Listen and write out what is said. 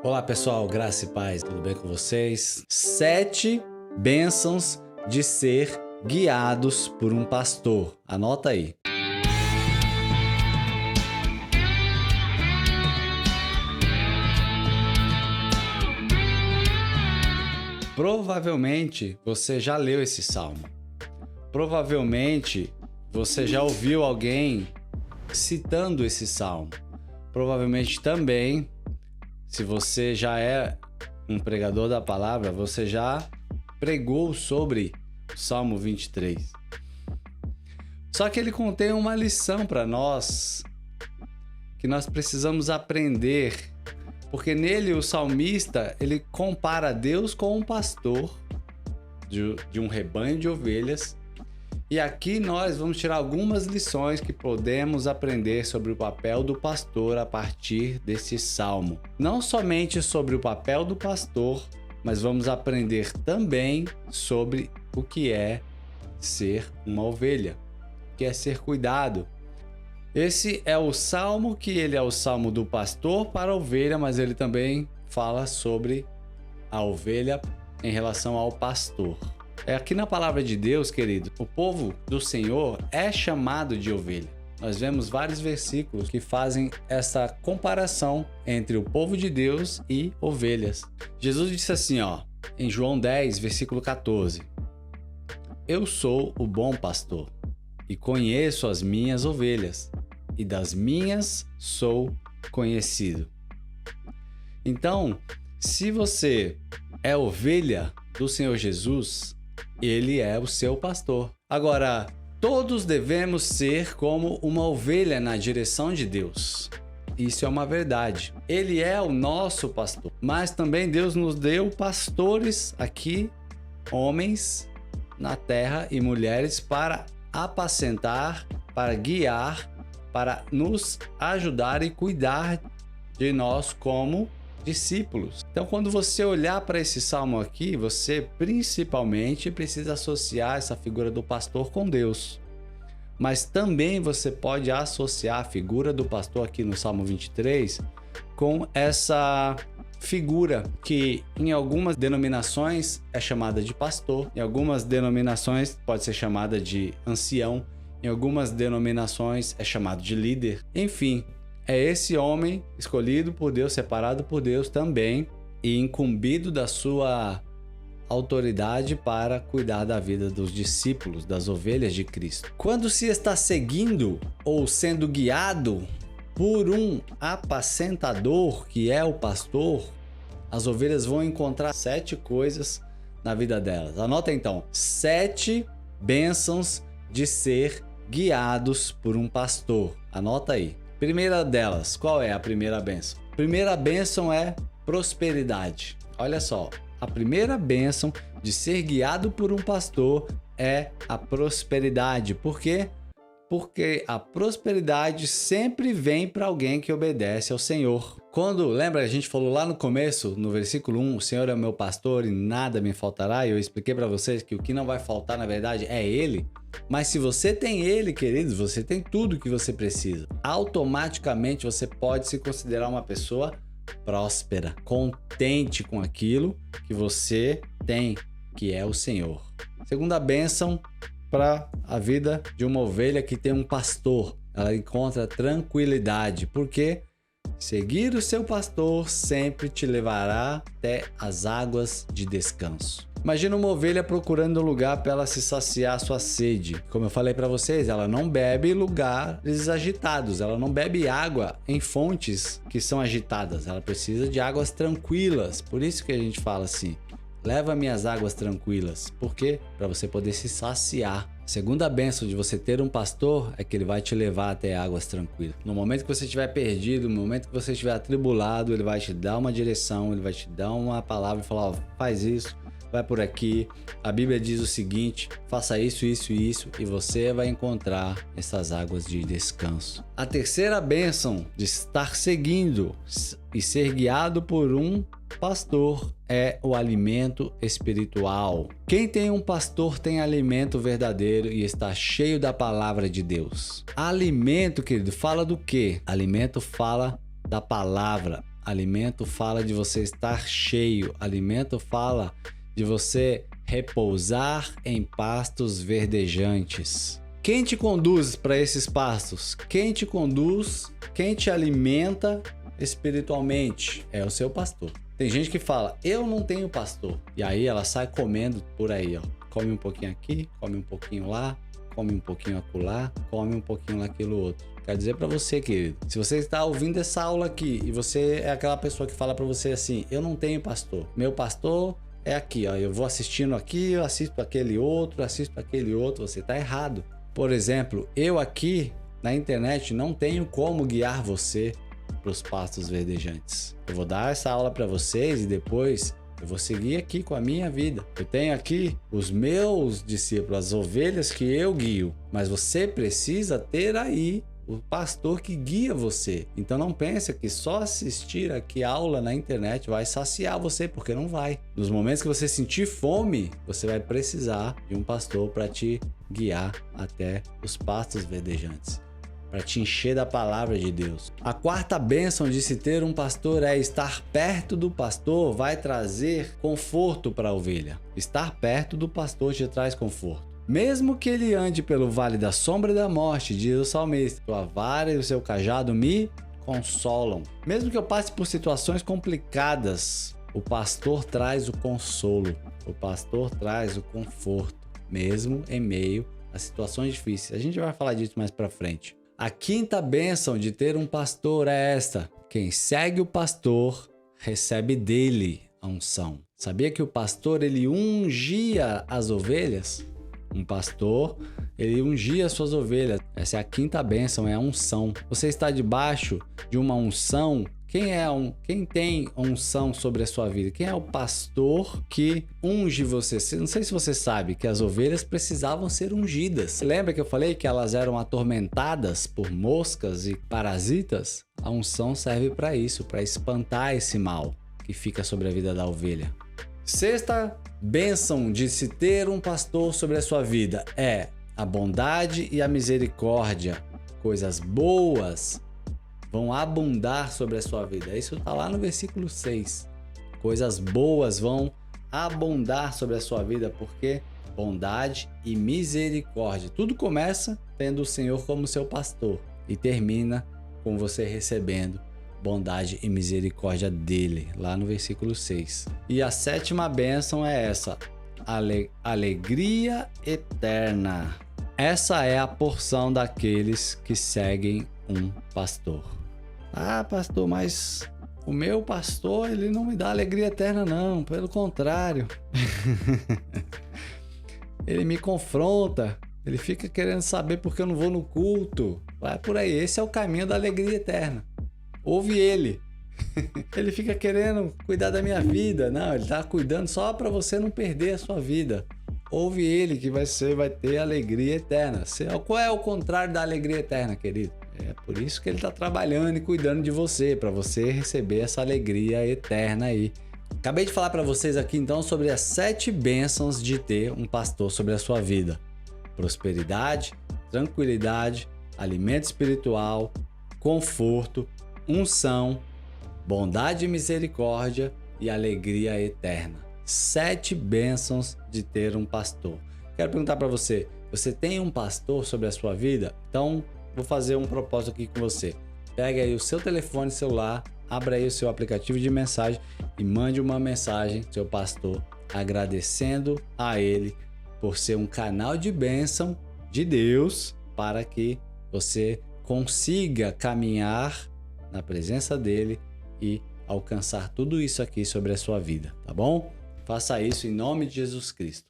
Olá pessoal, graça e paz, tudo bem com vocês? 7 bênçãos de ser guiados por um pastor. Anota aí. Provavelmente você já leu esse salmo. Provavelmente você já ouviu alguém citando esse salmo. Provavelmente também, se você já é um pregador da palavra, você já pregou sobre o Salmo 23. Só que ele contém uma lição para nós que nós precisamos aprender, porque nele o salmista ele compara Deus com um pastor de um rebanho de ovelhas. E aqui nós vamos tirar algumas lições que podemos aprender sobre o papel do pastor a partir desse salmo. Não somente sobre o papel do pastor, mas vamos aprender também sobre o que é ser uma ovelha, o que é ser cuidado. Esse é o salmo que ele é o salmo do pastor para a ovelha, mas ele também fala sobre a ovelha em relação ao pastor. Aqui na palavra de Deus, querido, o povo do Senhor é chamado de ovelha. Nós vemos vários versículos que fazem essa comparação entre o povo de Deus e ovelhas. Jesus disse assim, em João 10, versículo 14: Eu sou o bom pastor e conheço as minhas ovelhas, e das minhas sou conhecido. Então, se você é ovelha do Senhor Jesus, ele é o seu pastor. Agora, todos devemos ser como uma ovelha na direção de Deus. Isso é uma verdade. Ele é o nosso pastor. Mas também Deus nos deu pastores aqui, homens na terra e mulheres, para apacentar, para guiar, para nos ajudar e cuidar de nós como discípulos. Então, quando você olhar para esse salmo aqui, você principalmente precisa associar essa figura do pastor com Deus. Mas também você pode associar a figura do pastor aqui no Salmo 23 com essa figura que em algumas denominações é chamada de pastor, em algumas denominações pode ser chamada de ancião, em algumas denominações é chamado de líder. Enfim, é esse homem escolhido por Deus, separado por Deus também e incumbido da sua autoridade para cuidar da vida dos discípulos, das ovelhas de Cristo. Quando se está seguindo ou sendo guiado por um apacentador, que é o pastor, as ovelhas vão encontrar 7 coisas na vida delas. Anota então, 7 bênçãos de ser guiados por um pastor. Anota aí. Primeira delas, qual é a primeira bênção? Primeira bênção é prosperidade. Olha só, a primeira bênção de ser guiado por um pastor é a prosperidade. Por quê? Porque a prosperidade sempre vem para alguém que obedece ao Senhor. Lembra, a gente falou lá no começo, no versículo 1, o Senhor é o meu pastor e nada me faltará, e eu expliquei para vocês que o que não vai faltar, na verdade, é Ele. Mas se você tem Ele, queridos, você tem tudo que você precisa. Automaticamente você pode se considerar uma pessoa próspera, contente com aquilo que você tem, que é o Senhor. Segunda bênção para a vida de uma ovelha que tem um pastor. Ela encontra tranquilidade, porque seguir o seu pastor sempre te levará até as águas de descanso. Imagina uma ovelha procurando um lugar para ela se saciar a sua sede. Como eu falei para vocês, ela não bebe em lugares agitados, ela não bebe água em fontes que são agitadas, ela precisa de águas tranquilas. Por isso que a gente fala assim: leva-me às águas tranquilas. Por quê? Para você poder se saciar. A segunda bênção de você ter um pastor é que ele vai te levar até águas tranquilas. No momento que você estiver perdido, no momento que você estiver atribulado, ele vai te dar uma direção, ele vai te dar uma palavra e falar: faz isso, vai por aqui. A Bíblia diz o seguinte: faça isso, isso e isso, e você vai encontrar essas águas de descanso. A terceira bênção de estar seguindo e ser guiado por um pastor é o alimento espiritual. Quem tem um pastor tem alimento verdadeiro e está cheio da palavra de Deus. Alimento, querido, fala do quê? Alimento fala da palavra. Alimento fala de você estar cheio. Alimento fala de você repousar em pastos verdejantes. Quem te conduz para esses pastos? Quem te conduz, quem te alimenta espiritualmente? É o seu pastor. Tem gente que fala, eu não tenho pastor. E aí ela sai comendo por aí, ó. Come um pouquinho aqui, come um pouquinho lá, come um pouquinho acolá, come um pouquinho naquilo outro. Quero dizer para você, querido, se você está ouvindo essa aula aqui e você é aquela pessoa que fala para você assim, eu não tenho pastor. Meu pastor é aqui, ó. Eu vou assistindo aqui, eu assisto aquele outro, você tá errado. Por exemplo, eu aqui na internet não tenho como guiar você para os pastos verdejantes. Eu vou dar essa aula para vocês e depois eu vou seguir aqui com a minha vida. Eu tenho aqui os meus discípulos, as ovelhas que eu guio, mas você precisa ter aí o pastor que guia você. Então não pense que só assistir aqui aula na internet vai saciar você, porque não vai. Nos momentos que você sentir fome, você vai precisar de um pastor para te guiar até os pastos verdejantes, para te encher da palavra de Deus. A quarta bênção de se ter um pastor é estar perto do pastor vai trazer conforto para a ovelha. Estar perto do pastor te traz conforto. Mesmo que ele ande pelo vale da sombra da morte, diz o salmista, tua vara e o seu cajado me consolam. Mesmo que eu passe por situações complicadas, o pastor traz o consolo, o pastor traz o conforto, mesmo em meio a situações difíceis. A gente vai falar disso mais pra frente. A quinta bênção de ter um pastor é esta: quem segue o pastor recebe dele a unção. Sabia que o pastor ele ungia as ovelhas? Um pastor, ele ungia as suas ovelhas. Essa é a quinta bênção, é a unção. Você está debaixo de uma unção. Quem tem unção sobre a sua vida? Quem é o pastor que unge você? Não sei se você sabe que as ovelhas precisavam ser ungidas. Lembra que eu falei que elas eram atormentadas por moscas e parasitas? A unção serve para isso, para espantar esse mal que fica sobre a vida da ovelha. Sexta bênção de se ter um pastor sobre a sua vida é a bondade e a misericórdia. Coisas boas vão abundar sobre a sua vida. Isso está lá no versículo 6. Coisas boas vão abundar sobre a sua vida, porque bondade e misericórdia. Tudo começa tendo o Senhor como seu pastor e termina com você recebendo bondade e misericórdia dele, lá no versículo 6. E a sétima bênção é essa: alegria eterna. Essa é a porção daqueles que seguem um pastor. Ah, pastor, mas o meu pastor, ele não me dá alegria eterna não, pelo contrário. Ele me confronta, ele fica querendo saber porque eu não vou no culto. Vai por aí, esse é o caminho da alegria eterna. Ouve ele. Ele fica querendo cuidar da minha vida. Não, ele tá cuidando só para você não perder a sua vida. Ouve ele que você vai ter alegria eterna. Qual é o contrário da alegria eterna, querido? É por isso que ele tá trabalhando e cuidando de você, para você receber essa alegria eterna aí. Acabei de falar para vocês aqui então sobre as 7 bênçãos de ter um pastor sobre a sua vida: prosperidade, tranquilidade, alimento espiritual, conforto, unção, bondade e misericórdia e alegria eterna. 7 bênçãos de ter um pastor. Quero perguntar para você, você tem um pastor sobre a sua vida? Então, vou fazer um propósito aqui com você. Pega aí o seu telefone celular, abra aí o seu aplicativo de mensagem e mande uma mensagem ao seu pastor, agradecendo a ele por ser um canal de bênção de Deus para que você consiga caminhar na presença dele e alcançar tudo isso aqui sobre a sua vida, tá bom? Faça isso em nome de Jesus Cristo.